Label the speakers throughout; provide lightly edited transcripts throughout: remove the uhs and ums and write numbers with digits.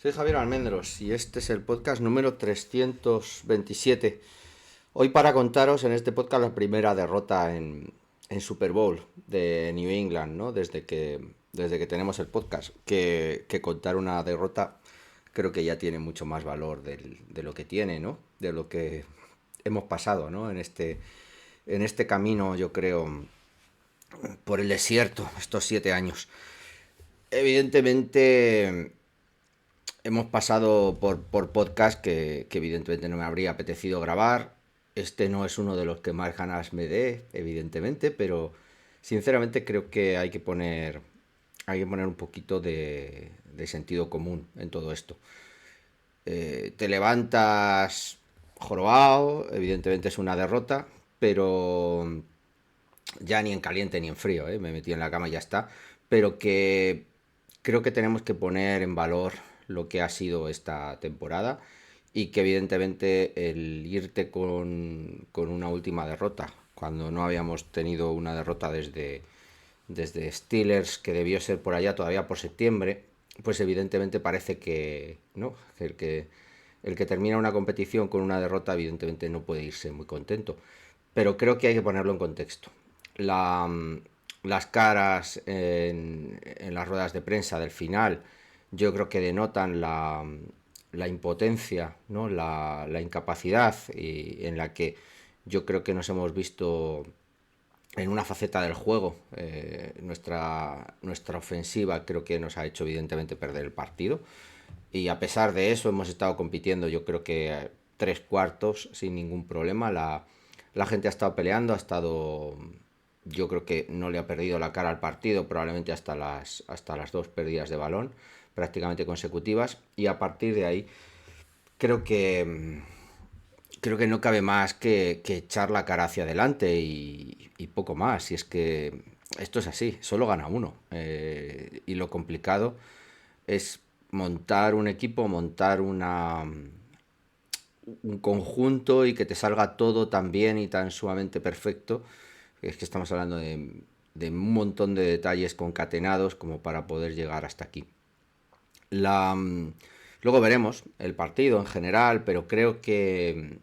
Speaker 1: Soy Javier Almendros y este es el podcast número 327. Hoy para contaros en este podcast la primera derrota en Super Bowl de New England, ¿no? Desde que tenemos el podcast. Que contar una derrota creo que ya tiene mucho más valor de lo que tiene, ¿no? De lo que hemos pasado, ¿no? En este camino, yo creo, por el desierto, estos 7 años. Evidentemente hemos pasado por podcast que evidentemente no me habría apetecido grabar. Este no es uno de los que más ganas me dé, evidentemente, pero sinceramente creo que hay que poner un poquito de sentido común en todo esto. Te levantas jorobado, evidentemente es una derrota, pero ya ni en caliente ni en frío, ¿eh? Me metí en la cama y ya está. Pero que creo que tenemos que poner en valor lo que ha sido esta temporada y que evidentemente el irte con una última derrota, cuando no habíamos tenido una derrota desde Steelers, que debió ser por allá todavía por septiembre, pues evidentemente parece que no, el que termina una competición con una derrota evidentemente no puede irse muy contento. Pero creo que hay que ponerlo en contexto. La, las caras en las ruedas de prensa del final yo creo que denotan la impotencia, ¿no? La incapacidad en la que yo creo que nos hemos visto en una faceta del juego. Nuestra ofensiva creo que nos ha hecho evidentemente perder el partido. Y a pesar de eso hemos estado compitiendo, yo creo que 3 cuartos sin ningún problema. La gente ha estado peleando, yo creo que no le ha perdido la cara al partido, probablemente hasta las dos pérdidas de balón prácticamente consecutivas. Y a partir de ahí creo que creo que no cabe más que echar la cara hacia adelante y poco más. Y es que esto es así, solo gana uno. Y lo complicado es montar un equipo, montar un conjunto y que te salga todo tan bien y tan sumamente perfecto. Es que estamos hablando de un montón de detalles concatenados como para poder llegar hasta aquí. La, luego veremos el partido en general, pero creo que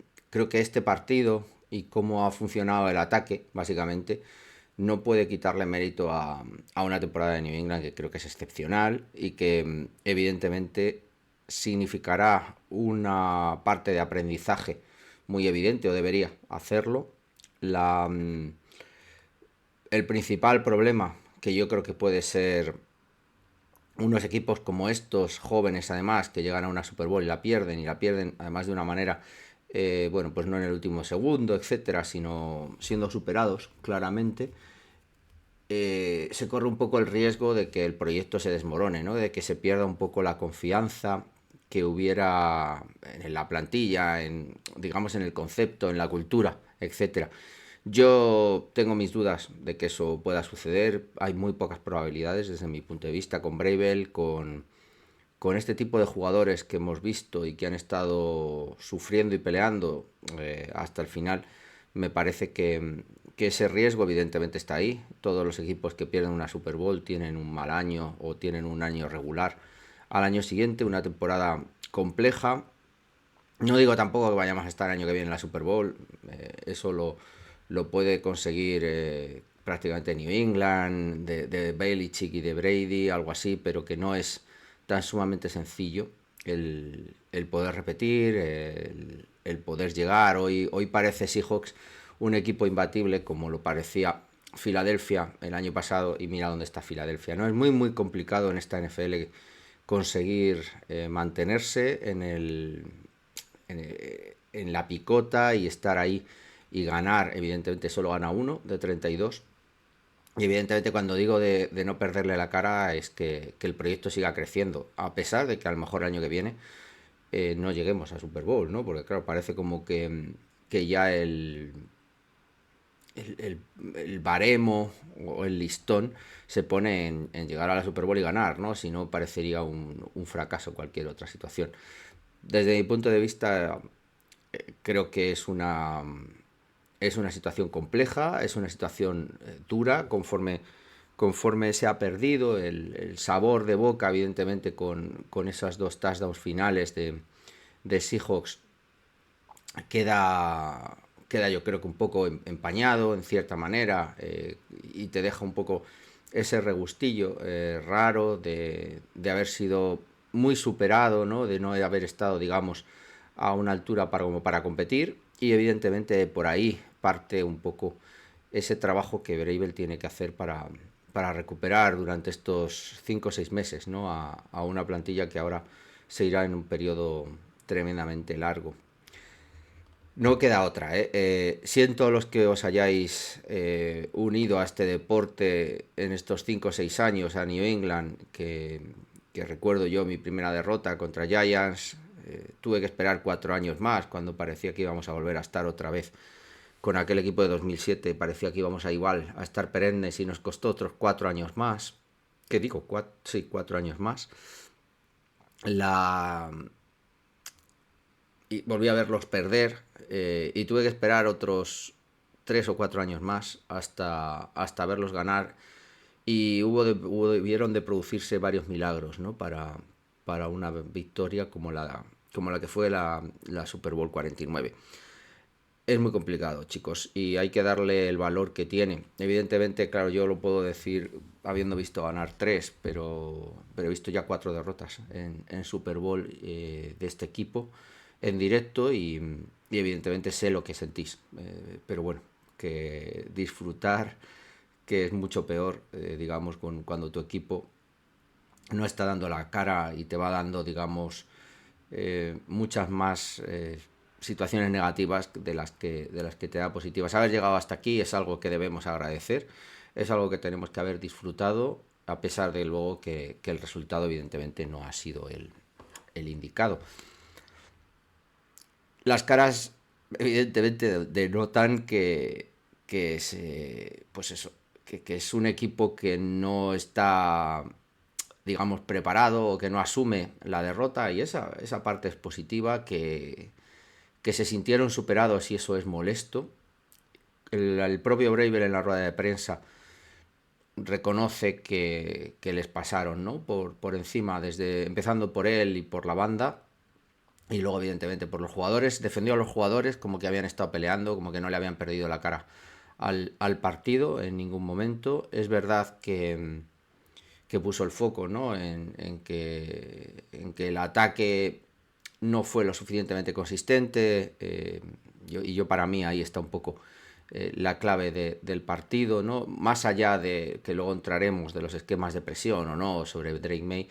Speaker 1: este partido y cómo ha funcionado el ataque, básicamente, no puede quitarle mérito a una temporada de New England que creo que es excepcional y que evidentemente significará una parte de aprendizaje muy evidente o debería hacerlo. La, el principal problema que yo creo que puede ser unos equipos como estos, jóvenes además, que llegan a una Super Bowl y la pierden además de una manera, bueno, pues no en el último segundo, etcétera, sino siendo superados claramente, se corre un poco el riesgo de que el proyecto se desmorone, ¿no? De que se pierda un poco la confianza que hubiera en la plantilla, digamos en el concepto, en la cultura, etcétera. Yo tengo mis dudas de que eso pueda suceder. Hay muy pocas probabilidades desde mi punto de vista con Bravel, con este tipo de jugadores que hemos visto y que han estado sufriendo y peleando hasta el final. Me parece que ese riesgo evidentemente está ahí. Todos los equipos que pierden una Super Bowl tienen un mal año o tienen un año regular al año siguiente, una temporada compleja. No digo tampoco que vayamos a estar el año que viene en la Super Bowl. Eso lo puede conseguir prácticamente New England, de Belichick y de Brady, algo así, pero que no es tan sumamente sencillo el poder repetir, el poder llegar. Hoy parece Seahawks un equipo imbatible como lo parecía Filadelfia el año pasado y mira dónde está Filadelfia. No es muy muy complicado en esta NFL conseguir mantenerse en la picota y estar ahí y ganar. Evidentemente solo gana uno de 32. Y evidentemente cuando digo de no perderle la cara es que el proyecto siga creciendo, a pesar de que a lo mejor el año que viene no lleguemos a Super Bowl, ¿no? Porque claro, parece como que ya el baremo o el listón se pone en llegar a la Super Bowl y ganar, ¿no? Si no, parecería un fracaso cualquier otra situación. Desde mi punto de vista, creo que es una situación compleja, es una situación dura, conforme conforme se ha perdido el sabor de boca, evidentemente, con esas dos touchdowns finales de Seahawks, queda yo creo que un poco empañado en cierta manera, y te deja un poco ese regustillo raro de haber sido muy superado, ¿no? De no haber estado, digamos, a una altura como para competir, y evidentemente por ahí parte un poco ese trabajo que Vrabel tiene que hacer para recuperar durante estos 5 o 6 meses, ¿no? A una plantilla que ahora se irá en un periodo tremendamente largo. No queda otra, ¿eh? Siento a los que os hayáis unido a este deporte en estos 5 o 6 años a New England, que recuerdo yo mi primera derrota contra Giants. Tuve que esperar 4 años más cuando parecía que íbamos a volver a estar otra vez con aquel equipo de 2007. Parecía que íbamos a igual a estar perennes y nos costó otros 4 años más. ¿Qué digo? Sí, 4 años más. Y volví a verlos perder, y tuve que esperar otros 3 o 4 años más hasta verlos ganar, y debieron de producirse varios milagros, ¿no? Para una victoria como la que fue la Super Bowl 49. Es muy complicado, chicos, y hay que darle el valor que tiene. Evidentemente, claro, yo lo puedo decir habiendo visto ganar 3, pero he visto ya 4 derrotas en Super Bowl de este equipo en directo, y evidentemente sé lo que sentís. Pero bueno, que disfrutar, que es mucho peor, digamos, cuando tu equipo no está dando la cara y te va dando, digamos, muchas más situaciones negativas de las que te da positivas. Haber llegado hasta aquí es algo que debemos agradecer, es algo que tenemos que haber disfrutado, a pesar de luego que el resultado evidentemente no ha sido el indicado. Las caras evidentemente denotan pues eso, que es un equipo que no está, digamos, preparado, o que no asume la derrota, y esa parte es positiva, que se sintieron superados, y eso es molesto. El propio Vrabel en la rueda de prensa reconoce que les pasaron, ¿no? Por encima, empezando por él y por la banda, y luego evidentemente por los jugadores. Defendió a los jugadores como que habían estado peleando, como que no le habían perdido la cara al partido en ningún momento. Es verdad que puso el foco, ¿no? en que el ataque no fue lo suficientemente consistente, y yo para mí ahí está un poco la clave del partido, ¿no? Más allá de que luego entraremos de los esquemas de presión o no sobre Drake May,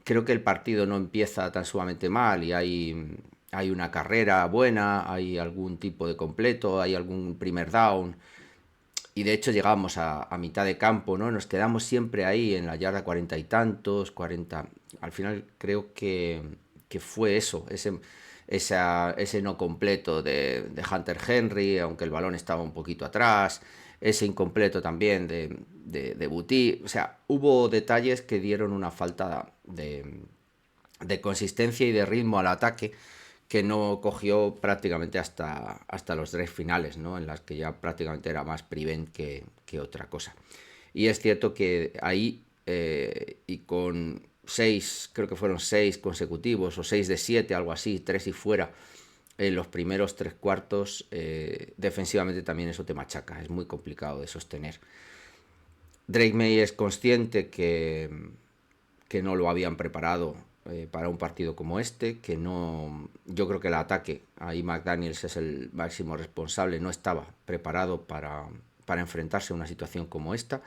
Speaker 1: creo que el partido no empieza tan sumamente mal, y hay una carrera buena, hay algún tipo de completo, hay algún primer down, y de hecho llegamos a mitad de campo, ¿no? Nos quedamos siempre ahí en la yarda 40 y tantos, 40. Al final creo que fue eso, ese no completo de Hunter Henry, aunque el balón estaba un poquito atrás, ese incompleto también de Boutte. O sea, hubo detalles que dieron una falta de consistencia y de ritmo al ataque, que no cogió prácticamente hasta los drives finales, ¿no? En las que ya prácticamente era más prevent que otra cosa. Y es cierto que ahí, y con 6, creo que fueron 6 consecutivos, o 6 de 7, algo así, 3 y fuera, en los primeros 3 cuartos, defensivamente también eso te machaca, es muy complicado de sostener. Drake May es consciente que no lo habían preparado para un partido como este, que no. Yo creo que el ataque, ahí McDaniels es el máximo responsable, no estaba preparado para enfrentarse a una situación como esta.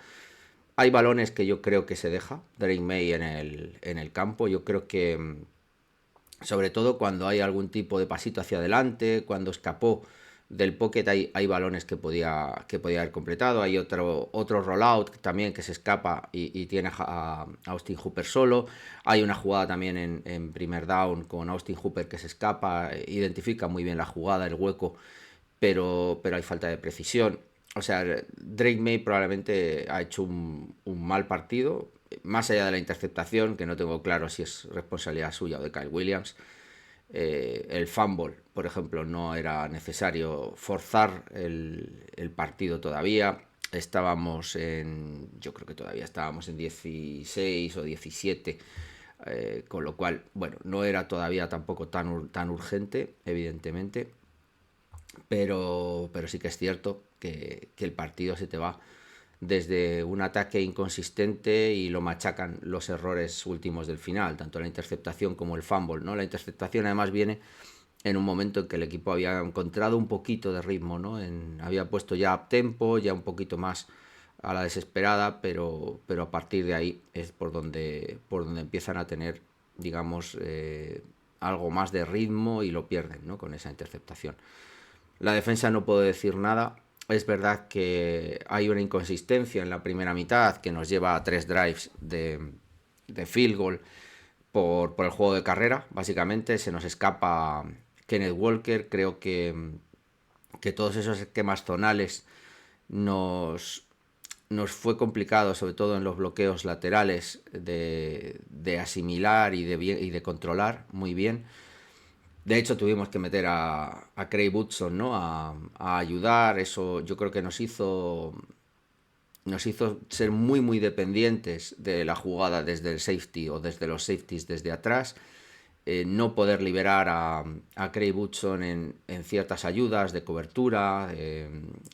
Speaker 1: Hay balones que yo creo que se deja Drake May en el campo. Yo creo que, sobre todo cuando hay algún tipo de pasito hacia adelante, cuando escapó del pocket, hay balones que podía haber completado. Hay otro rollout también que se escapa y tiene a Austin Hooper solo. Hay una jugada también en primer down con Austin Hooper que se escapa, identifica muy bien la jugada, el hueco, pero hay falta de precisión. O sea, Drake May probablemente ha hecho un mal partido, más allá de la interceptación, que no tengo claro si es responsabilidad suya o de Kyle Williams. El fumble, por ejemplo, no era necesario forzar el partido todavía. estábamos en, yo creo que todavía estábamos en 16 o 17, con lo cual, bueno, no era todavía tampoco tan urgente, evidentemente, pero sí que es cierto que el partido se te va desde un ataque inconsistente y lo machacan los errores últimos del final, tanto la interceptación como el fumble, ¿no? La interceptación además viene en un momento en que el equipo había encontrado un poquito de ritmo, ¿no? Había puesto ya up tempo, ya un poquito más a la desesperada, pero a partir de ahí es por donde empiezan a tener, digamos, algo más de ritmo y lo pierden, ¿no? Con esa interceptación. La defensa no puedo decir nada. Es verdad que hay una inconsistencia en la primera mitad que nos lleva a 3 drives de field goal por el juego de carrera. Básicamente se nos escapa Kenneth Walker. Creo que todos esos esquemas zonales nos, nos fue complicado, sobre todo en los bloqueos laterales, de asimilar y de controlar muy bien. De hecho, tuvimos que meter a Craig Woodson, ¿no? A ayudar. Eso yo creo que nos hizo ser muy, muy dependientes de la jugada desde el safety o desde los safeties desde atrás. No poder liberar a Craig Woodson en ciertas ayudas de cobertura,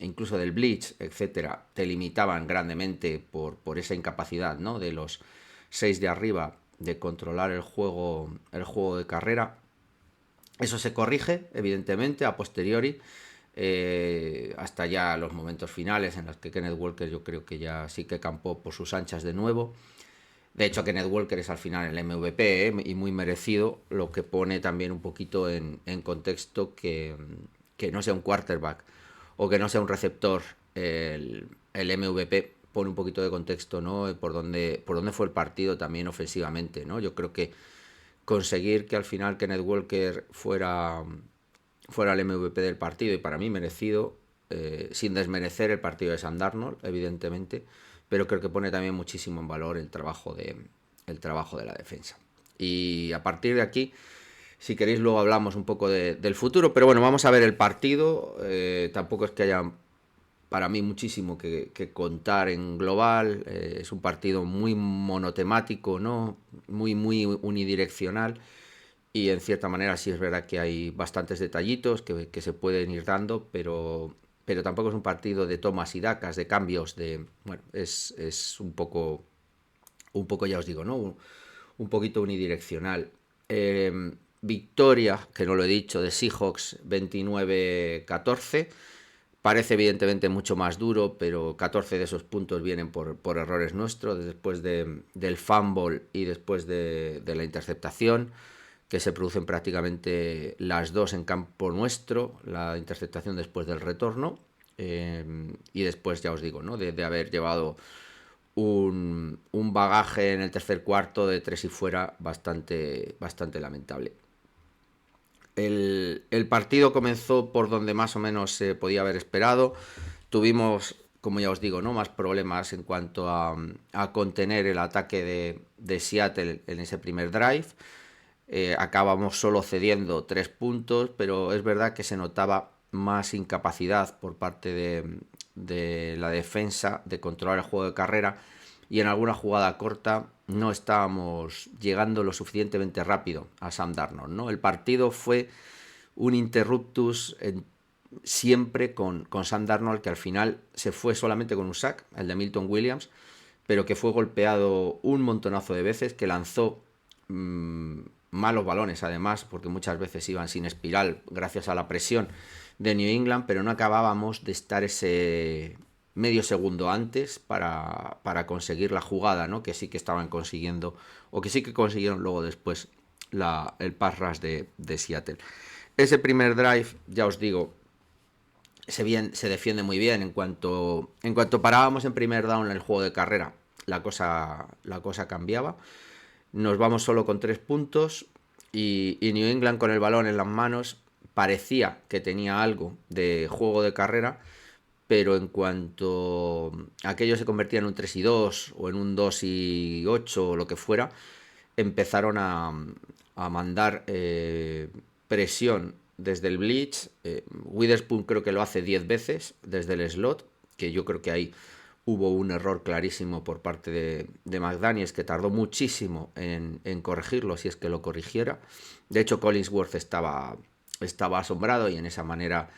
Speaker 1: incluso del blitz, etcétera, te limitaban grandemente por esa incapacidad, ¿no? De los 6 de arriba de controlar el juego de carrera. Eso se corrige, evidentemente, a posteriori, hasta ya los momentos finales en los que Kenneth Walker yo creo que ya sí que campó por sus anchas de nuevo. De hecho, Kenneth Walker es al final el MVP, y muy merecido, lo que pone también un poquito en contexto que no sea un quarterback o que no sea un receptor el MVP, pone un poquito de contexto, ¿no? Por dónde fue el partido también ofensivamente, ¿no? Yo creo que conseguir que al final Kenneth Walker fuera el MVP del partido, y para mí merecido, sin desmerecer el partido de Sam Darnold, evidentemente, pero creo que pone también muchísimo en valor el trabajo de la defensa. Y a partir de aquí, si queréis, luego hablamos un poco del futuro, pero bueno, vamos a ver el partido. Tampoco es que haya para mí muchísimo que contar en global. Es un partido muy monotemático, ¿no? Muy, muy unidireccional. Y en cierta manera sí es verdad que hay bastantes detallitos que se pueden ir dando, pero tampoco es un partido de tomas y dacas, de cambios, bueno, es un poco, ya os digo, ¿no? Un poquito unidireccional. Victoria, que no lo he dicho, de Seahawks 29-14. Parece evidentemente mucho más duro, pero 14 de esos puntos vienen por errores nuestros, después del fumble y después de la interceptación, que se producen prácticamente las dos en campo nuestro, la interceptación después del retorno, y después, ya os digo, ¿no? de haber llevado un bagaje en el tercer cuarto de 3 y fuera bastante, bastante lamentable. El partido comenzó por donde más o menos se podía haber esperado. Tuvimos, como ya os digo, ¿no? Más problemas en cuanto a contener el ataque de Seattle en ese primer drive. Acabamos solo cediendo 3 puntos, pero es verdad que se notaba más incapacidad por parte de la defensa de controlar el juego de carrera, y en alguna jugada corta no estábamos llegando lo suficientemente rápido a Sam Darnold, ¿no? El partido fue un interruptus siempre con Sam Darnold, que al final se fue solamente con un sack, el de Milton Williams, pero que fue golpeado un montonazo de veces, que lanzó malos balones además, porque muchas veces iban sin espiral gracias a la presión de New England, pero no acabábamos de estar ese medio segundo antes para conseguir la jugada, ¿no? Que sí que estaban consiguiendo, o que sí que consiguieron luego después el pass rush de Seattle. Ese primer drive, ya os digo, se defiende muy bien. En cuanto parábamos en primer down en el juego de carrera, la cosa cambiaba. Nos vamos solo con 3 puntos, y New England, con el balón en las manos, parecía que tenía algo de juego de carrera, pero en cuanto aquello se convertía en un 3-2 o en un 2-8 o lo que fuera, empezaron a mandar presión desde el blitz. Witherspoon creo que lo hace 10 veces desde el slot, que yo creo que ahí hubo un error clarísimo por parte de McDaniels, que tardó muchísimo en corregirlo, si es que lo corrigiera. De hecho, Collinsworth estaba asombrado, y en esa manera,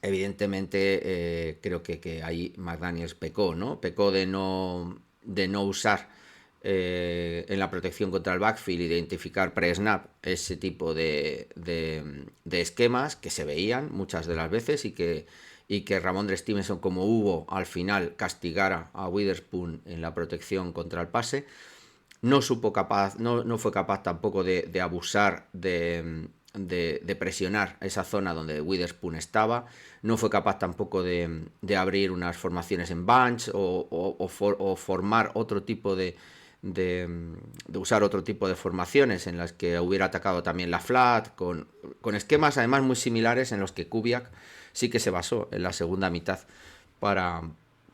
Speaker 1: evidentemente, creo que ahí McDaniels pecó, ¿no? Pecó de no usar en la protección contra el backfield, identificar pre-snap ese tipo de esquemas que se veían muchas de las veces, y que Ramondre Stevenson, como hubo al final, castigara a Witherspoon en la protección contra el pase. No fue capaz tampoco de abusar de presionar esa zona donde Witherspoon estaba. No fue capaz tampoco de abrir unas formaciones en bunch, o formar otro tipo de usar otro tipo de formaciones en las que hubiera atacado también la flat, con esquemas además muy similares en los que Kubiak sí que se basó en la segunda mitad para,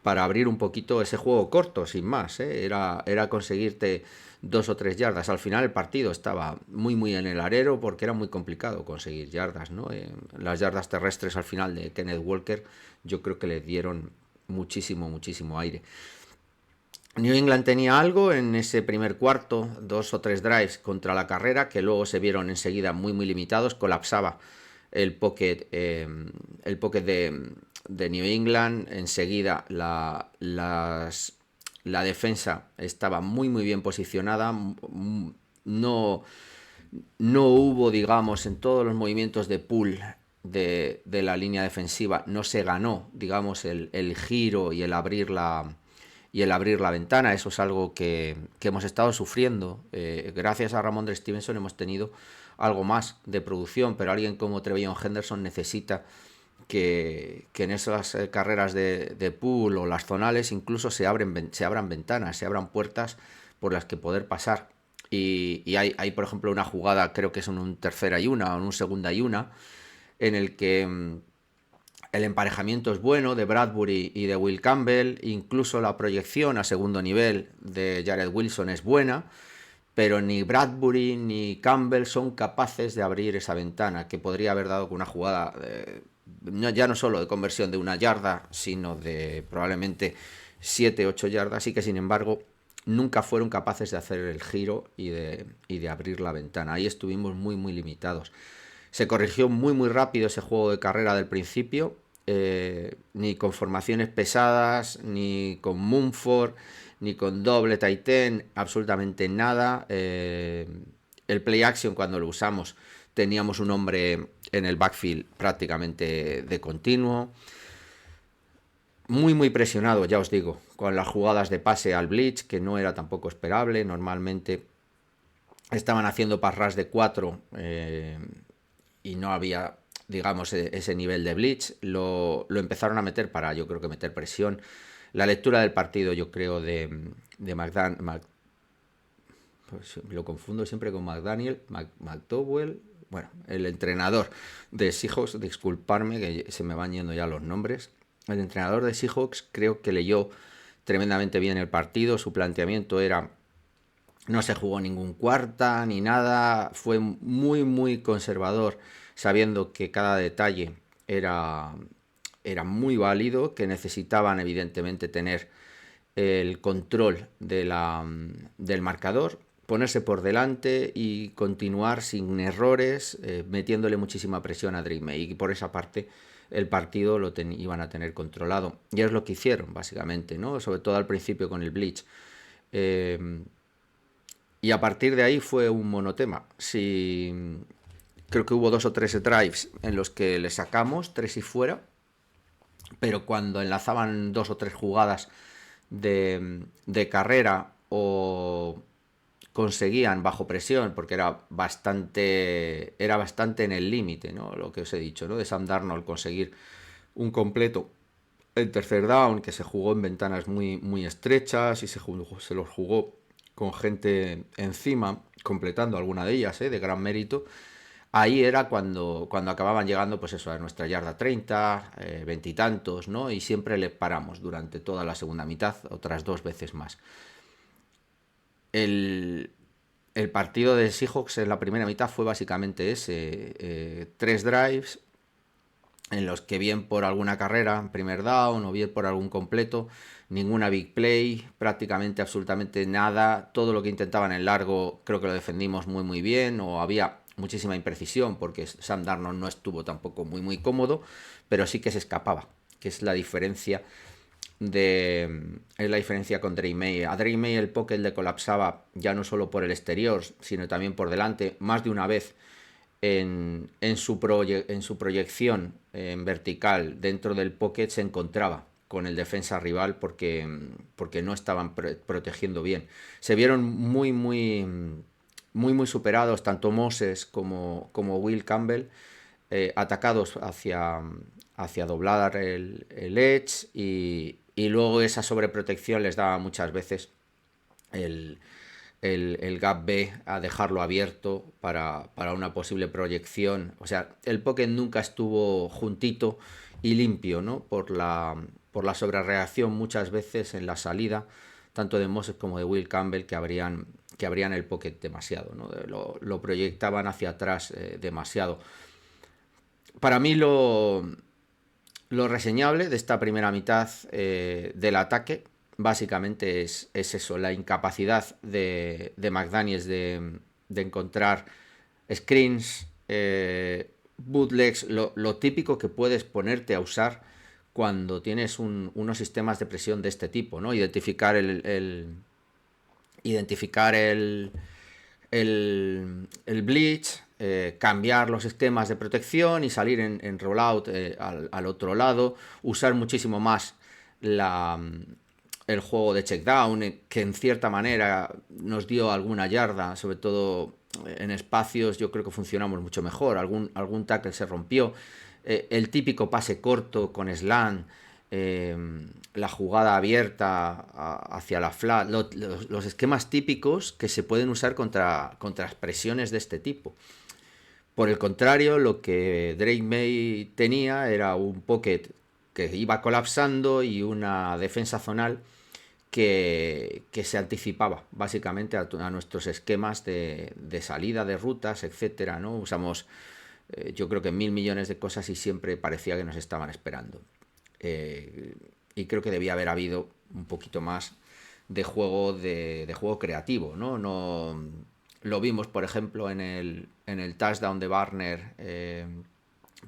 Speaker 1: para abrir un poquito ese juego corto, sin más, ¿eh? Era conseguirte 2 o 3 yardas. Al final el partido estaba muy en el arero, porque era muy complicado conseguir yardas, ¿no? Las yardas terrestres al final de Kenneth Walker, yo creo que le dieron muchísimo aire. New England tenía algo en ese primer cuarto, 2 o 3 drives contra la carrera, que luego se vieron enseguida muy limitados. Colapsaba el pocket, de New England. Enseguida la defensa estaba muy bien posicionada. No, no hubo, digamos, en todos los movimientos de pull de la línea defensiva, no se ganó, digamos, el giro y el abrir la ventana. Eso es algo que hemos estado sufriendo. Gracias a Ramondre Stevenson hemos tenido algo más de producción, pero alguien como Trevion Henderson necesita que en esas carreras de pool o las zonales incluso se abran ventanas, se abran puertas por las que poder pasar. Y hay, por ejemplo, una jugada, creo que es en un 3rd y 1 o en un 2nd y 1, en el que el emparejamiento es bueno de Bradbury y de Will Campbell. Incluso la proyección a segundo nivel de Jared Wilson es buena, pero ni Bradbury ni Campbell son capaces de abrir esa ventana que podría haber dado con una jugada, ya no solo de conversión de 1 yarda, sino de probablemente 7 o 8 yardas, y que sin embargo nunca fueron capaces de hacer el giro y de abrir la ventana. Ahí estuvimos muy limitados. Se corrigió muy rápido ese juego de carrera del principio, ni con formaciones pesadas, ni con Mumford, ni con doble tight end, absolutamente nada. El play action, cuando lo usamos, teníamos un hombre en el backfield prácticamente de continuo. Muy presionado, ya os digo, con las jugadas de pase al blitz, que no era tampoco esperable. Normalmente estaban haciendo pass rush de 4, y no había, digamos, ese nivel de blitz. Lo empezaron a meter para, yo creo, que meter presión. La lectura del partido, yo creo, de pues lo confundo siempre con McDowell, bueno, el entrenador de Seahawks. Disculparme que se me van yendo ya los nombres. El entrenador de Seahawks creo que leyó tremendamente bien el partido. Su planteamiento era: no se jugó ningún cuarta ni nada, fue muy conservador, sabiendo que cada detalle era muy válido, que necesitaban evidentemente tener el control del marcador, ponerse por delante y continuar sin errores, metiéndole muchísima presión a Drake May. Y por esa parte el partido iban a tener controlado. Y es lo que hicieron, básicamente, ¿no? Sobre todo al principio con el blitz. Y a partir de ahí fue un monotema. Creo que hubo 2 o 3 drives en los que le sacamos 3 y fuera, pero cuando enlazaban 2 o 3 jugadas de carrera, o conseguían bajo presión, porque era bastante en el límite, ¿no? Lo que os he dicho, ¿no? De Sam Darnold conseguir un completo en tercer down, que se jugó en ventanas muy estrechas, y se los jugó con gente encima, completando alguna de ellas, de gran mérito. Ahí era cuando acababan llegando, pues eso, a nuestra yarda 30, 20 y tantos, ¿no? Y siempre le paramos durante toda la segunda mitad, otras 2 veces más. El partido de Seahawks en la primera mitad fue básicamente ese: 3 drives, en los que bien por alguna carrera, primer down o bien por algún completo, ninguna big play, prácticamente absolutamente nada, todo lo que intentaban en largo creo que lo defendimos muy bien, o había muchísima imprecisión porque Sam Darnold no estuvo tampoco muy cómodo, pero sí que se escapaba, que es la diferencia con Drake May. A Drake May el pocket le colapsaba ya no solo por el exterior, sino también por delante, más de una vez en su proyección en vertical dentro del pocket se encontraba con el defensa rival porque no estaban protegiendo bien. Se vieron muy superados tanto Moses como Will Campbell, atacados hacia doblar el edge y luego esa sobreprotección les daba muchas veces el, el gap B a dejarlo abierto para una posible proyección. O sea, el pocket nunca estuvo juntito y limpio, ¿no? Por la sobrereacción muchas veces en la salida, tanto de Moses como de Will Campbell, que abrían el pocket demasiado, ¿no? Lo proyectaban hacia atrás demasiado. Para mí lo reseñable de esta primera mitad del ataque básicamente es eso, la incapacidad de McDaniels de encontrar screens, bootlegs, lo típico que puedes ponerte a usar cuando tienes unos sistemas de presión de este tipo, ¿no? Identificar el blitz, cambiar los sistemas de protección y salir en rollout al otro lado, usar muchísimo más el juego de checkdown, que en cierta manera nos dio alguna yarda, sobre todo en espacios yo creo que funcionamos mucho mejor, algún tackle se rompió, el típico pase corto con slant, eh, la jugada abierta hacia la flat, los esquemas típicos que se pueden usar contra presiones de este tipo. Por el contrario, lo que Drake May tenía era un pocket que iba colapsando y una defensa zonal que se anticipaba básicamente a nuestros esquemas de salida, de rutas, etcétera, ¿no? Usamos yo creo que 1.000 millones de cosas y siempre parecía que nos estaban esperando. Y creo que debía haber habido un poquito más de juego creativo, ¿no? No lo vimos, por ejemplo, en el touchdown de Warner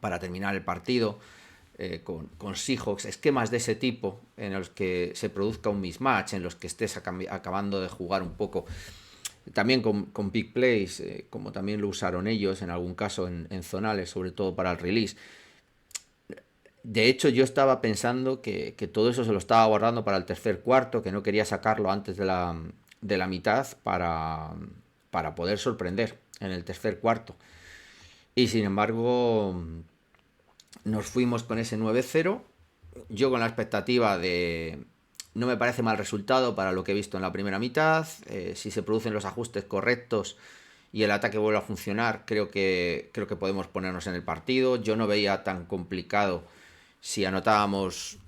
Speaker 1: para terminar el partido, con Seahawks, esquemas de ese tipo en los que se produzca un mismatch, en los que estés acabando de jugar un poco. También con big plays, como también lo usaron ellos en algún caso en zonales, sobre todo para el release. De hecho, yo estaba pensando que todo eso se lo estaba guardando para el tercer cuarto, que no quería sacarlo antes de la mitad para poder sorprender en el tercer cuarto. Y sin embargo, nos fuimos con ese 9-0. Yo con la expectativa de... No me parece mal resultado para lo que he visto en la primera mitad. Si se producen los ajustes correctos y el ataque vuelve a funcionar, creo que podemos ponernos en el partido. Yo no veía tan complicado si anotábamos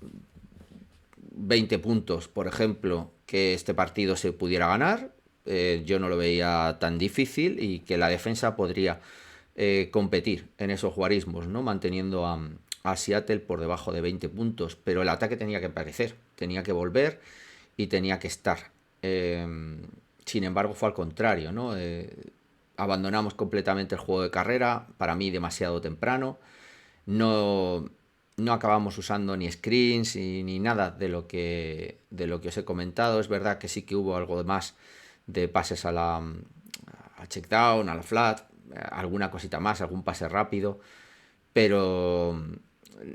Speaker 1: 20 puntos, por ejemplo, que este partido se pudiera ganar. Yo no lo veía tan difícil y que la defensa podría competir en esos guarismos, ¿no? Manteniendo a Seattle por debajo de 20 puntos. Pero el ataque tenía que aparecer, tenía que volver y tenía que estar. Sin embargo, fue al contrario, ¿no? Abandonamos completamente el juego de carrera, para mí demasiado temprano. No, no acabamos usando ni screens ni nada de lo que os he comentado. Es verdad que sí que hubo algo más de pases a check down, a la flat, alguna cosita más, algún pase rápido, pero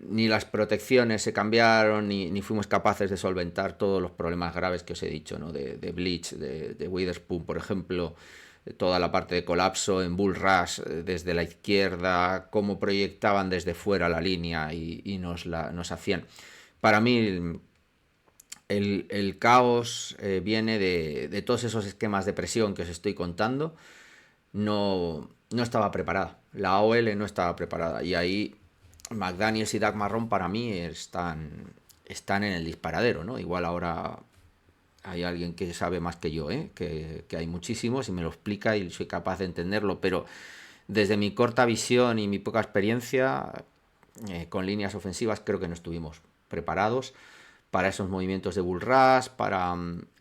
Speaker 1: ni las protecciones se cambiaron ni fuimos capaces de solventar todos los problemas graves que os he dicho, ¿no? De Bleach, de Witherspoon, por ejemplo, toda la parte de colapso en Bull Rush desde la izquierda, cómo proyectaban desde fuera la línea y nos hacían. Para mí el caos viene de todos esos esquemas de presión que os estoy contando. No estaba preparada. La OL no estaba preparada. Y ahí McDaniels y Doug Marrón para mí están en el disparadero, ¿no? Igual ahora hay alguien que sabe más que yo, ¿eh? Que hay muchísimos y me lo explica y soy capaz de entenderlo, pero desde mi corta visión y mi poca experiencia, con líneas ofensivas creo que no estuvimos preparados para esos movimientos de bull rush, para,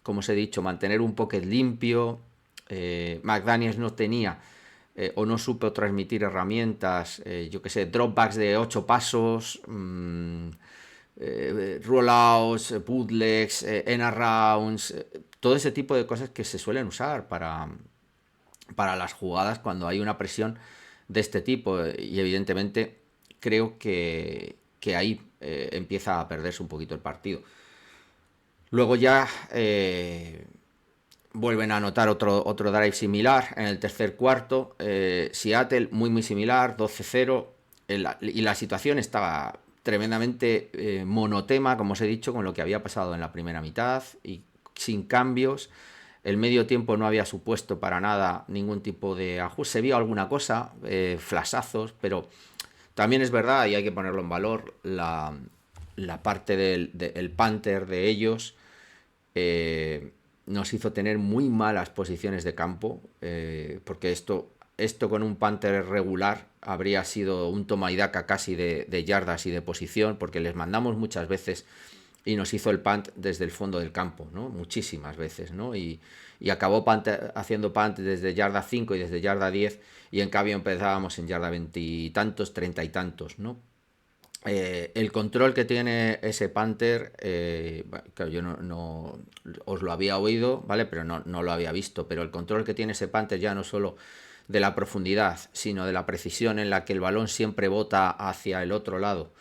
Speaker 1: como os he dicho, mantener un pocket limpio. McDaniels no tenía o no supo transmitir herramientas, yo que sé, dropbacks de 8 pasos, rollouts, bootlegs, end-arounds, todo ese tipo de cosas que se suelen usar para las jugadas cuando hay una presión de este tipo. Y evidentemente creo que ahí empieza a perderse un poquito el partido. Luego ya vuelven a anotar otro drive similar en el tercer cuarto. Seattle muy similar, 12-0. Y la situación estaba tremendamente monotema, como os he dicho, con lo que había pasado en la primera mitad y sin cambios. El medio tiempo no había supuesto para nada ningún tipo de ajuste. Se vio alguna cosa, flashazos, pero también es verdad, y hay que ponerlo en valor, la parte del Panther de ellos nos hizo tener muy malas posiciones de campo, porque esto con un Panther regular habría sido un toma y daca casi de yardas y de posición, porque les mandamos muchas veces y nos hizo el punt desde el fondo del campo, ¿no? Muchísimas veces, ¿no? Y acabó haciendo punt desde yarda 5 y desde yarda 10, y en cambio empezábamos en yarda 20 y tantos, 30 y tantos, ¿no? El control que tiene ese Panther, claro, yo no os lo había oído, ¿vale? Pero no lo había visto. Pero el control que tiene ese Panther ya no solo de la profundidad, sino de la precisión en la que el balón siempre bota hacia el otro lado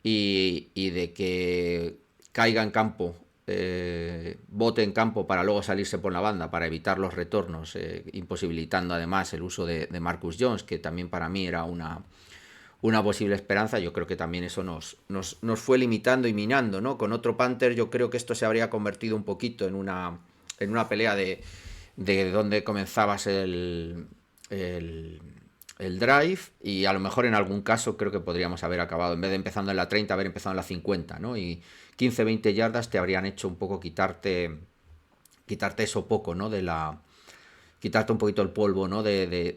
Speaker 1: y de que caiga en campo, bote en campo para luego salirse por la banda, para evitar los retornos, imposibilitando además el uso de Marcus Jones, que también para mí era una posible esperanza. Yo creo que también eso nos fue limitando y minando, ¿no? Con otro Panther yo creo que esto se habría convertido un poquito en una pelea de dónde comenzabas el drive, y a lo mejor en algún caso creo que podríamos haber acabado, en vez de empezando en la 30, haber empezado en la 50, ¿no? Y 15-20 yardas te habrían hecho un poco quitarte eso poco, ¿no? Quitarte un poquito el polvo, ¿no? De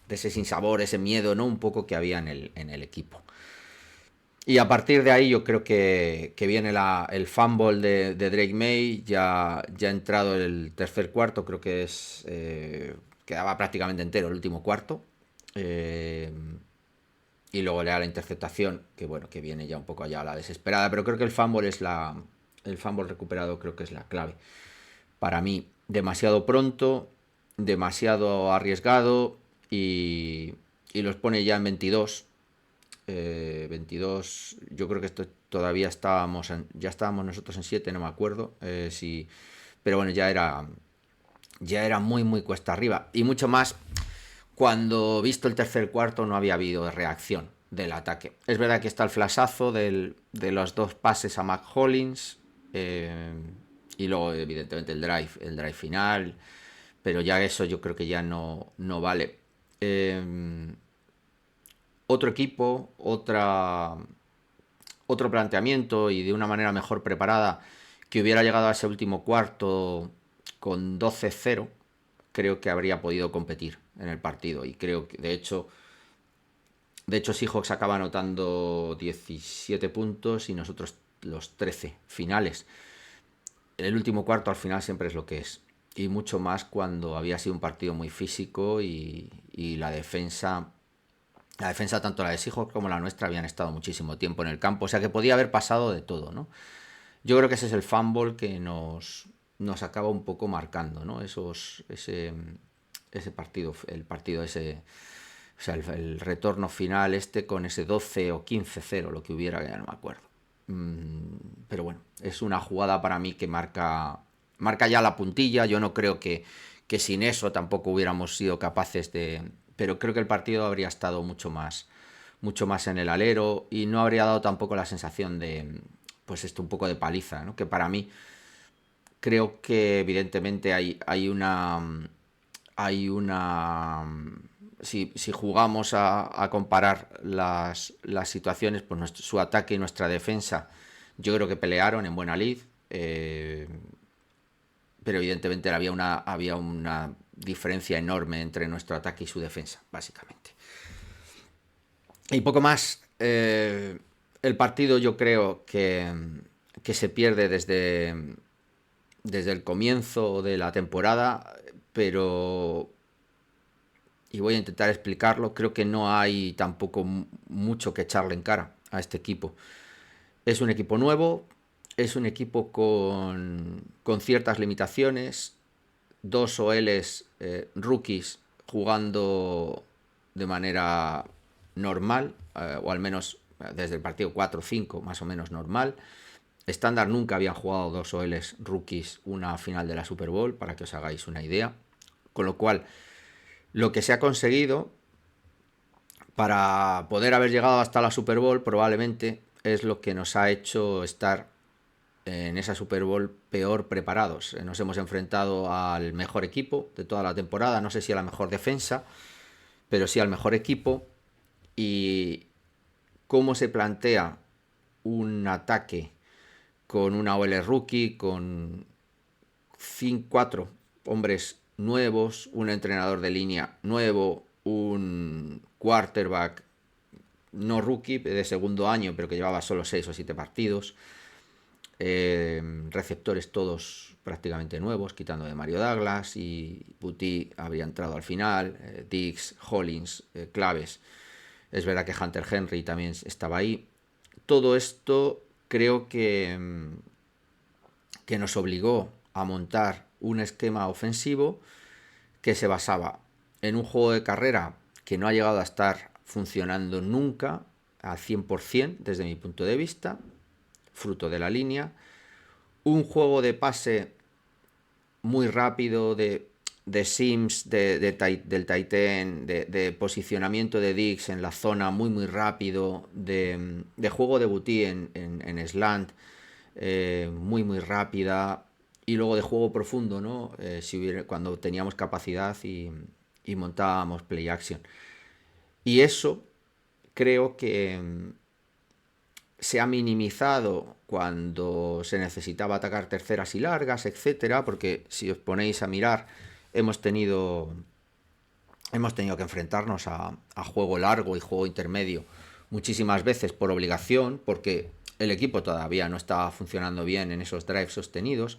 Speaker 1: ese sinsabor, ese miedo, ¿no? Un poco que había en el equipo. Y a partir de ahí yo creo que viene el fumble de Drake May, ya entrado el tercer cuarto, creo que quedaba prácticamente entero el último cuarto. Y luego le da la interceptación, que bueno, que viene ya un poco allá a la desesperada, pero creo que el fumble recuperado creo que es la clave. Para mí, demasiado pronto, demasiado arriesgado, y los pone ya en 22. 22, yo creo que esto todavía ya estábamos nosotros en 7, no me acuerdo, pero bueno, ya era muy cuesta arriba, y mucho más cuando, visto el tercer cuarto, no había habido reacción del ataque. Es verdad que está el flashazo de los 2 pases a Mac Hollins, y luego evidentemente el drive final, pero ya eso yo creo que ya no vale. Otro equipo, otro planteamiento y de una manera mejor preparada, que hubiera llegado a ese último cuarto con 12-0, creo que habría podido competir en el partido. Y creo que, de hecho, Seahawks acaba anotando 17 puntos y nosotros los 13 finales. El último cuarto al final siempre es lo que es. Y mucho más cuando había sido un partido muy físico y la defensa tanto la de Seahawks como la nuestra habían estado muchísimo tiempo en el campo. O sea que podía haber pasado de todo, ¿no? Yo creo que ese es el fumble que nos acaba un poco marcando, ¿no? Ese partido, el partido ese, o sea, el retorno final con ese 12 o 15-0, lo que hubiera, ya no me acuerdo. Pero bueno, es una jugada para mí que marca ya la puntilla. Yo no creo que sin eso tampoco hubiéramos sido capaces pero creo que el partido habría estado mucho más en el alero, y no habría dado tampoco la sensación de, pues esto, un poco de paliza, ¿no? Que para mí creo que evidentemente hay una si jugamos a comparar las situaciones, pues su ataque y nuestra defensa, yo creo que pelearon en buena lid, pero evidentemente había una diferencia enorme entre nuestro ataque y su defensa, básicamente. Y poco más. El partido yo creo que se pierde desde el comienzo de la temporada, pero, y voy a intentar explicarlo, creo que no hay tampoco mucho que echarle en cara a este equipo. Es un equipo nuevo, es un equipo con ciertas limitaciones, dos OLs rookies jugando de manera normal, o al menos desde el partido 4 o 5 más o menos normal. Estándar nunca habían jugado dos OLs rookies una final de la Super Bowl, para que os hagáis una idea. Con lo cual, lo que se ha conseguido para poder haber llegado hasta la Super Bowl probablemente es lo que nos ha hecho estar en esa Super Bowl peor preparados. Nos hemos enfrentado al mejor equipo de toda la temporada, no sé si a la mejor defensa, pero sí al mejor equipo. Y cómo se plantea un ataque con una OL rookie, con 4 hombres nuevos, un entrenador de línea nuevo, un quarterback no rookie, de segundo año, pero que llevaba solo 6 o 7 partidos. Receptores todos prácticamente nuevos, quitando de Mario Douglas, y Boutte habría entrado al final, Diggs, Hollins, claves. Es verdad que Hunter Henry también estaba ahí. Todo esto creo que nos obligó a montar un esquema ofensivo que se basaba en un juego de carrera que no ha llegado a estar funcionando nunca al 100% desde mi punto de vista, fruto de la línea, un juego de pase muy rápido, de sims, del tight end, de posicionamiento de Diggs en la zona muy muy rápido, de juego de Boutte en slant, muy muy rápida, y luego de juego profundo, ¿no? Cuando teníamos capacidad y montábamos play action. Y eso creo que se ha minimizado cuando se necesitaba atacar terceras y largas, etcétera, porque si os ponéis a mirar, hemos tenido, hemos tenido que enfrentarnos a juego largo y juego intermedio muchísimas veces por obligación, porque el equipo todavía no estaba funcionando bien en esos drives sostenidos.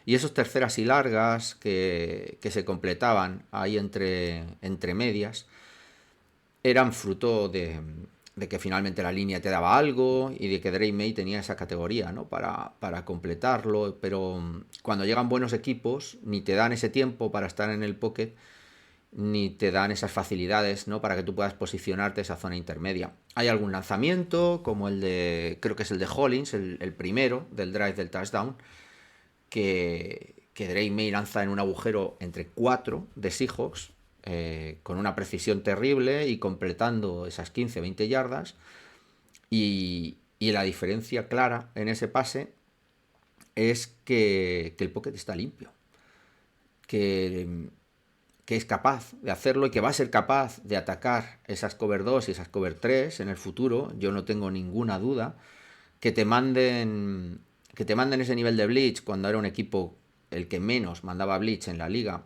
Speaker 1: Y esos terceras y largas que se completaban ahí entre medias eran fruto de que finalmente la línea te daba algo y de que Drake May tenía esa categoría, ¿no? Para completarlo, pero cuando llegan buenos equipos ni te dan ese tiempo para estar en el pocket, ni te dan esas facilidades, ¿no? Para que tú puedas posicionarte esa zona intermedia. Hay algún lanzamiento, como el de, creo que es el de Hollins, el primero del drive del touchdown, que Drake May lanza en un agujero entre 4 de Seahawks, con una precisión terrible y completando esas 15-20 yardas. Y la diferencia clara en ese pase es que el pocket está limpio, que, que es capaz de hacerlo y que va a ser capaz de atacar esas cover 2 y esas cover 3 en el futuro. Yo no tengo ninguna duda que te manden ese nivel de blitz cuando era un equipo el que menos mandaba blitz en la liga.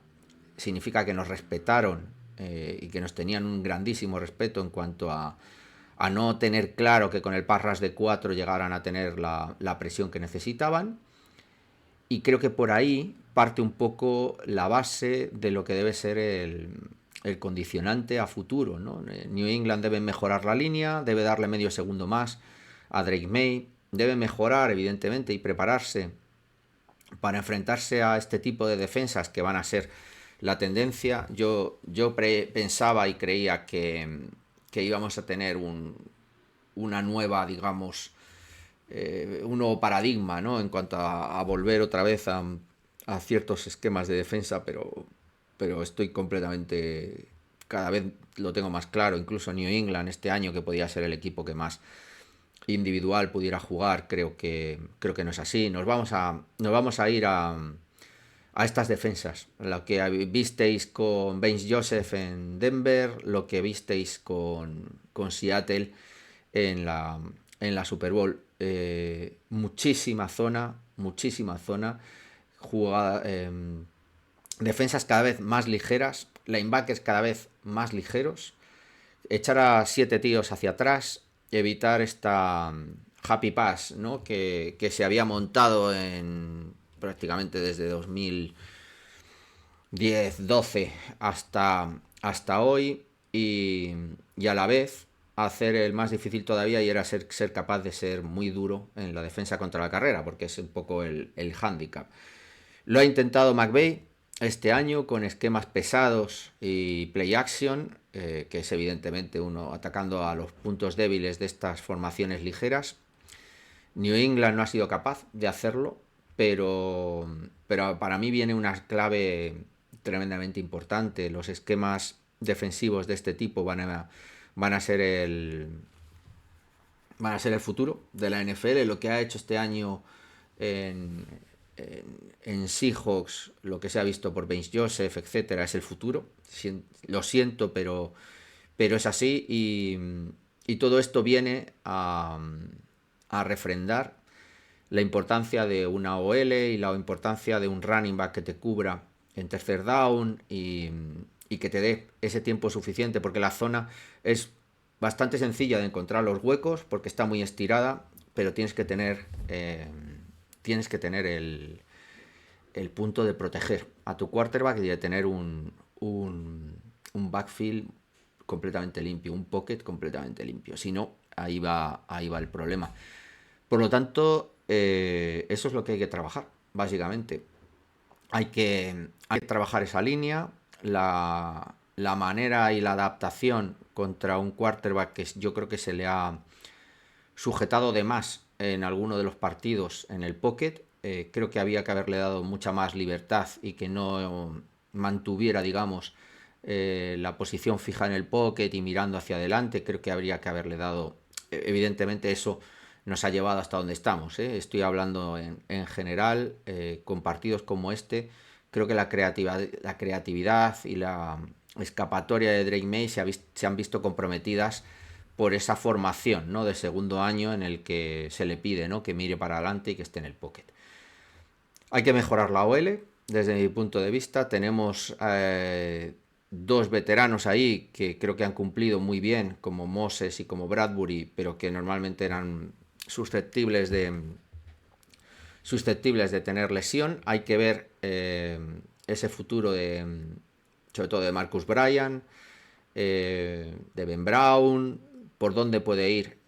Speaker 1: Significa que nos respetaron, y que nos tenían un grandísimo respeto en cuanto a no tener claro que con el pass rush de 4 llegaran a tener la presión que necesitaban. Y creo que por ahí parte un poco la base de lo que debe ser el condicionante a futuro, ¿no? New England debe mejorar la línea, debe darle medio segundo más a Drake May, debe mejorar evidentemente y prepararse para enfrentarse a este tipo de defensas que van a ser la tendencia. Yo pensaba y creía que íbamos a tener una nueva, digamos, un nuevo paradigma, ¿no? En cuanto a volver otra vez a ciertos esquemas de defensa, pero estoy completamente, cada vez lo tengo más claro. Incluso New England este año, que podía ser el equipo que más individual pudiera jugar, creo que no es así. Nos vamos a ir a estas defensas. Lo que visteis con Vance Joseph en Denver, lo que visteis con Seattle en la Super Bowl. Muchísima zona, jugada, defensas cada vez más ligeras, linebackers cada vez más ligeros, echar a 7 tíos hacia atrás, evitar esta happy pass, ¿no? Que se había montado en prácticamente desde 2010-12 hasta hoy y a la vez hacer el más difícil todavía y era ser capaz de ser muy duro en la defensa contra la carrera, porque es un poco el hándicap. Lo ha intentado McVay este año con esquemas pesados y play action, que es evidentemente uno atacando a los puntos débiles de estas formaciones ligeras. New England no ha sido capaz de hacerlo, pero para mí viene una clave tremendamente importante. Los esquemas defensivos de este tipo van a ser van a ser el futuro de la NFL. Lo que ha hecho este año en, en Seahawks, lo que se ha visto por Vance Joseph, etcétera, es el futuro. Lo siento, pero es así y todo esto viene a refrendar la importancia de una OL y la importancia de un running back que te cubra en tercer down y que te dé ese tiempo suficiente, porque la zona es bastante sencilla de encontrar los huecos porque está muy estirada, pero tienes que tener el punto de proteger a tu quarterback y de tener un backfield completamente limpio, un pocket completamente limpio. Si no, ahí va el problema. Por lo tanto, eso es lo que hay que trabajar, básicamente. Hay que trabajar esa línea, la manera y la adaptación contra un quarterback que yo creo que se le ha sujetado de más en alguno de los partidos en el pocket. Creo que había que haberle dado mucha más libertad y que no mantuviera, digamos, la posición fija en el pocket y mirando hacia adelante. Creo que habría que haberle dado, evidentemente eso nos ha llevado hasta donde estamos. Estoy hablando en general, con partidos como este, creo que la creatividad y la escapatoria de Drake May se han visto comprometidas por esa formación, ¿no?, de segundo año en el que se le pide, ¿no?, que mire para adelante y que esté en el pocket. Hay que mejorar la OL, desde mi punto de vista. Tenemos dos veteranos ahí que creo que han cumplido muy bien, como Moses y como Bradbury, pero que normalmente eran susceptibles de tener lesión. Hay que ver ese futuro sobre todo de Marcus Bryan, de Ben Brown, por dónde puede ir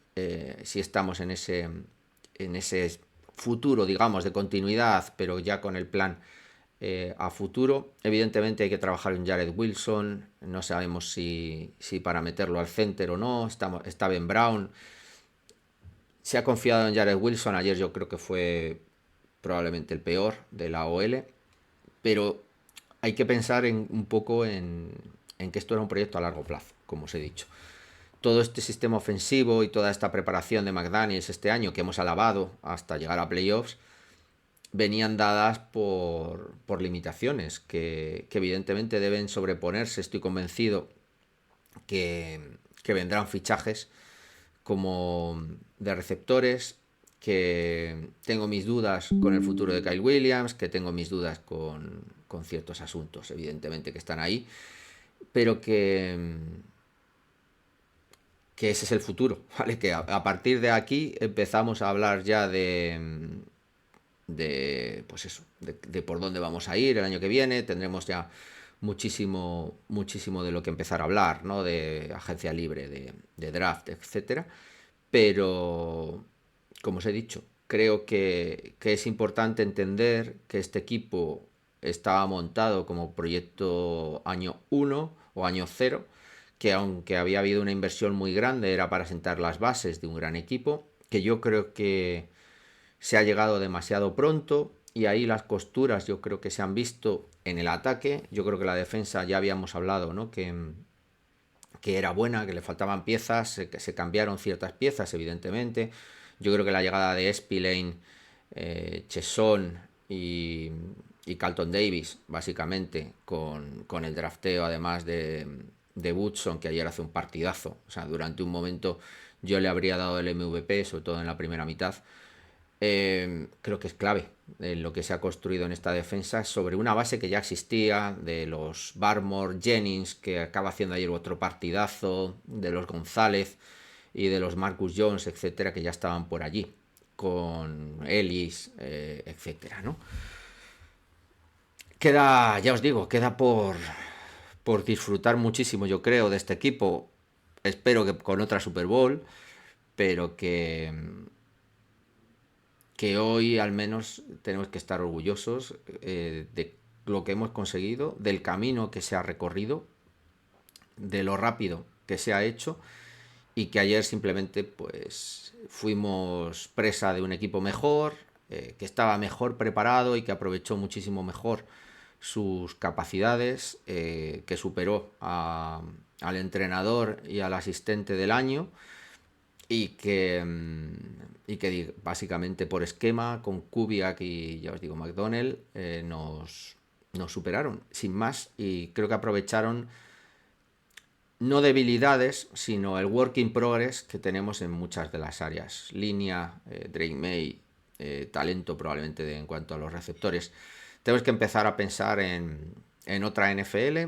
Speaker 1: si estamos en ese futuro, digamos, de continuidad, pero ya con el plan a futuro. Evidentemente hay que trabajar en Jared Wilson, no sabemos si para meterlo al center o no. Está Ben Brown. Se ha confiado en Jared Wilson. Ayer yo creo que fue probablemente el peor de la OL, pero hay que pensar un poco en que esto era un proyecto a largo plazo, como os he dicho. Todo este sistema ofensivo y toda esta preparación de McDaniels este año, que hemos alabado hasta llegar a playoffs, venían dadas por limitaciones que evidentemente deben sobreponerse. Estoy convencido que vendrán fichajes como de receptores, que tengo mis dudas con el futuro de Kyle Williams, que tengo mis dudas con ciertos asuntos, evidentemente, que están ahí, pero que ese es el futuro, ¿vale? Que a partir de aquí empezamos a hablar ya pues eso, de por dónde vamos a ir el año que viene. Tendremos ya muchísimo de lo que empezar a hablar, ¿no? De agencia libre, de draft, etcétera. Pero, como os he dicho, creo que es importante entender que este equipo estaba montado como proyecto año 1 o año 0, que aunque había habido una inversión muy grande, era para sentar las bases de un gran equipo, que yo creo que se ha llegado demasiado pronto y ahí las costuras yo creo que se han visto en el ataque. Yo creo que la defensa ya habíamos hablado, ¿no?, que era buena, que le faltaban piezas, que se cambiaron ciertas piezas, evidentemente. Yo creo que la llegada de Spillane, Chesson y Carlton Davis, básicamente, con el drafteo además de Woodson, que ayer hace un partidazo. O sea, durante un momento yo le habría dado el MVP, sobre todo en la primera mitad. creo que es clave en lo que se ha construido en esta defensa sobre una base que ya existía, de los Barmore, Jennings, que acaba haciendo ayer otro partidazo, de los González y de los Marcus Jones, etcétera, que ya estaban por allí, con Ellis, etcétera, ¿no? Queda, ya os digo, queda por disfrutar muchísimo, yo creo, de este equipo. Espero que con otra Super Bowl, pero que hoy al menos tenemos que estar orgullosos de lo que hemos conseguido, del camino que se ha recorrido, de lo rápido que se ha hecho y que ayer simplemente pues fuimos presa de un equipo mejor, que estaba mejor preparado y que aprovechó muchísimo mejor sus capacidades, que superó al entrenador y al asistente del año y que básicamente por esquema, con Kubiak y ya os digo McDonnell, nos superaron sin más y creo que aprovecharon no debilidades, sino el work in progress que tenemos en muchas de las áreas. Línea, Drake May, talento probablemente en cuanto a los receptores. Tenemos que empezar a pensar en otra NFL,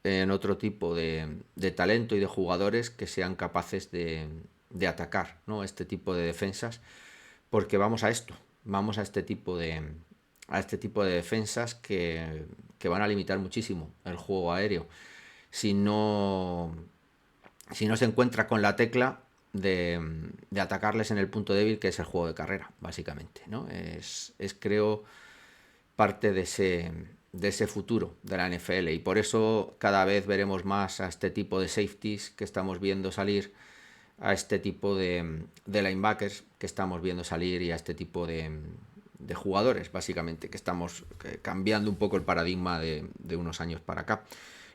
Speaker 1: en otro tipo de talento y de jugadores que sean capaces de atacar, ¿no? Este tipo de defensas, porque vamos a esto, vamos a este tipo de defensas que van a limitar muchísimo el juego aéreo. Si no, si no se encuentra con la tecla de atacarles en el punto débil, que es el juego de carrera, básicamente, ¿no? Es creo, parte de ese futuro de la NFL y por eso cada vez veremos más a este tipo de safeties que estamos viendo salir, a este tipo de linebackers que estamos viendo salir y a este tipo de jugadores, básicamente, que estamos cambiando un poco el paradigma de unos años para acá.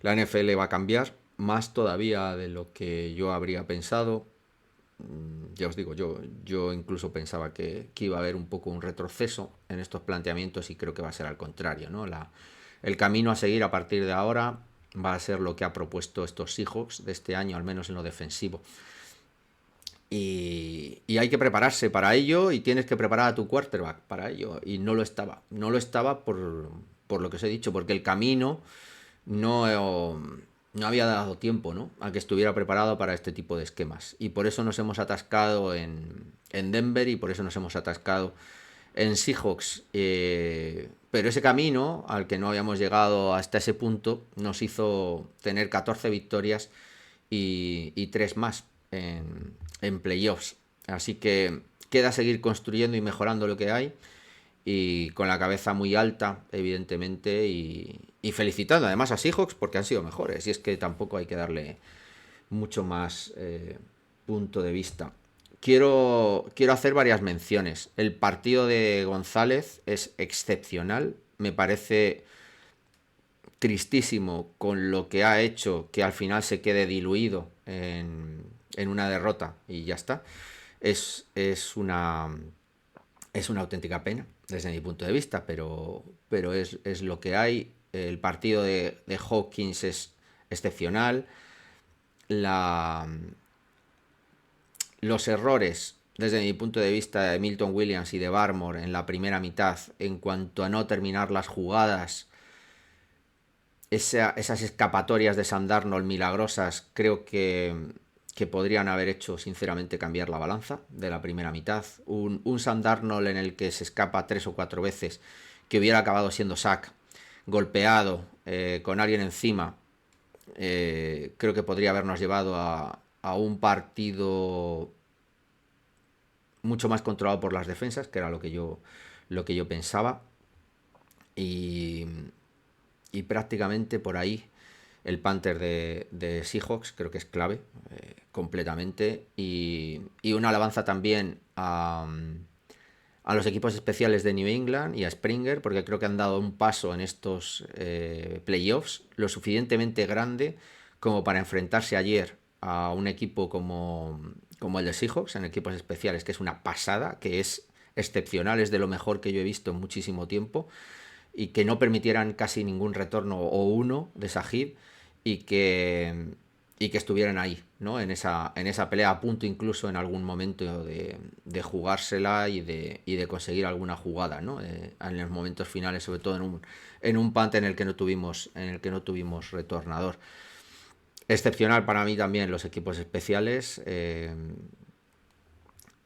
Speaker 1: La NFL va a cambiar más todavía de lo que yo habría pensado. Ya os digo, yo incluso pensaba que iba a haber un poco un retroceso en estos planteamientos y creo que va a ser al contrario, ¿no? El camino a seguir a partir de ahora va a ser lo que ha propuesto estos Seahawks de este año, al menos en lo defensivo. Y hay que prepararse para ello y tienes que preparar a tu quarterback para ello. Y no lo estaba. No lo estaba por lo que os he dicho, porque el camino no había dado tiempo, ¿no? A que estuviera preparado para este tipo de esquemas. Y por eso nos hemos atascado en Denver y por eso nos hemos atascado en Seahawks. Pero ese camino al que no habíamos llegado hasta ese punto nos hizo tener 14 victorias y 3 más en playoffs. Así que queda seguir construyendo y mejorando lo que hay y con la cabeza muy alta, evidentemente, y felicitando además a Seahawks porque han sido mejores. Y es que tampoco hay que darle mucho más punto de vista. Quiero hacer varias menciones. El partido de González es excepcional. Me parece tristísimo con lo que ha hecho que al final se quede diluido en una derrota y ya está. Es una auténtica pena desde mi punto de vista, pero es lo que hay. El partido de Hawkins es excepcional. La, los errores, desde mi punto de vista, de Milton Williams y de Barmore en la primera mitad, en cuanto a no terminar las jugadas, esas escapatorias de Sam Darnold milagrosas, creo que podrían haber hecho, sinceramente, cambiar la balanza de la primera mitad. Un Sam Darnold en el que se escapa 3 o 4 veces, que hubiera acabado siendo sack, golpeado, con alguien encima, creo que podría habernos llevado a un partido mucho más controlado por las defensas, que era lo que yo pensaba. Y, y prácticamente por ahí el Panther de Seahawks creo que es clave, completamente. Y una alabanza también a los equipos especiales de New England y a Springer, porque creo que han dado un paso en estos playoffs lo suficientemente grande como para enfrentarse ayer a un equipo como el de Seahawks en equipos especiales, que es una pasada, que es excepcional, es de lo mejor que yo he visto en muchísimo tiempo, y que no permitieran casi ningún retorno o uno de Sajid y que y que estuvieran ahí, ¿no? En esa pelea, a punto incluso en algún momento de jugársela y de conseguir alguna jugada, ¿no? En los momentos finales, sobre todo en un punt en el que no tuvimos retornador. Excepcional para mí también los equipos especiales.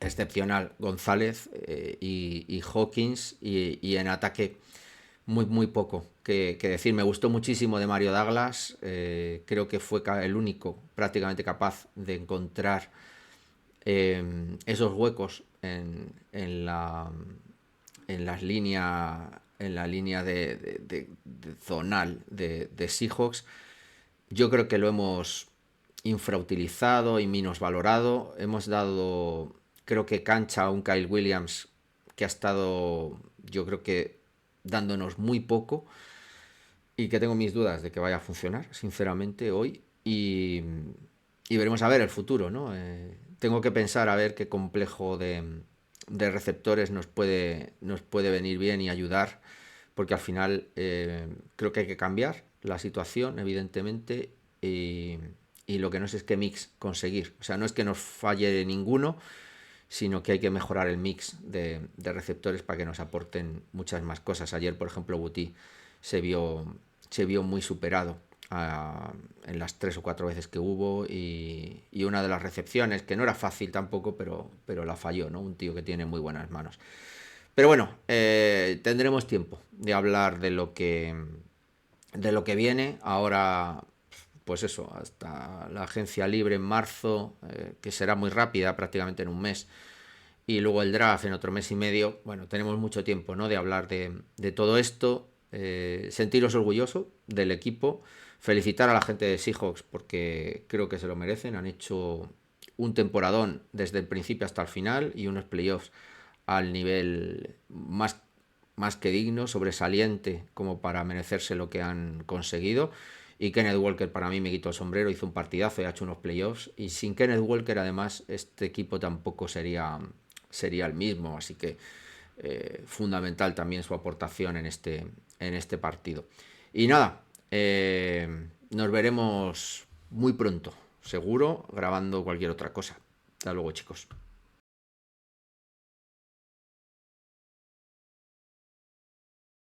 Speaker 1: Excepcional González y Hawkins, y en ataque muy poco que decir. Me gustó muchísimo de Mario Douglas. Creo que fue el único prácticamente capaz de encontrar esos huecos en las líneas, en la línea de zonal de Seahawks. Yo creo que lo hemos infrautilizado y minusvalorado. Hemos dado, creo que, cancha a un Kyle Williams que ha estado, yo creo que, dándonos muy poco, y que tengo mis dudas de que vaya a funcionar, sinceramente, hoy. Y veremos a ver el futuro, ¿no? Tengo que pensar a ver qué complejo de receptores nos puede venir bien y ayudar, porque al final creo que hay que cambiar la situación, evidentemente, y lo que no sé es qué mix conseguir. O sea, no es que nos falle ninguno, sino que hay que mejorar el mix de receptores para que nos aporten muchas más cosas. Ayer, por ejemplo, Buti se vio, se vio muy superado en las 3 o 4 veces que hubo, y una de las recepciones, que no era fácil tampoco, pero la falló, ¿no? Un tío que tiene muy buenas manos. Pero bueno, tendremos tiempo de hablar de lo que viene. Ahora, pues eso, hasta la agencia libre en marzo, que será muy rápida, prácticamente en un mes, y luego el draft en otro mes y medio. Bueno, tenemos mucho tiempo, ¿no?, de hablar de todo esto. Sentiros orgulloso del equipo, felicitar a la gente de Seahawks porque creo que se lo merecen. Han hecho un temporadón desde el principio hasta el final y unos playoffs al nivel más que digno, sobresaliente, como para merecerse lo que han conseguido. Y Kenneth Walker para mí me quitó el sombrero, hizo un partidazo y ha hecho unos playoffs. Y sin Kenneth Walker, además, este equipo tampoco sería el mismo. Así que fundamental también su aportación en este partido. Y nada, nos veremos muy pronto, seguro, grabando cualquier otra cosa. Hasta luego, chicos.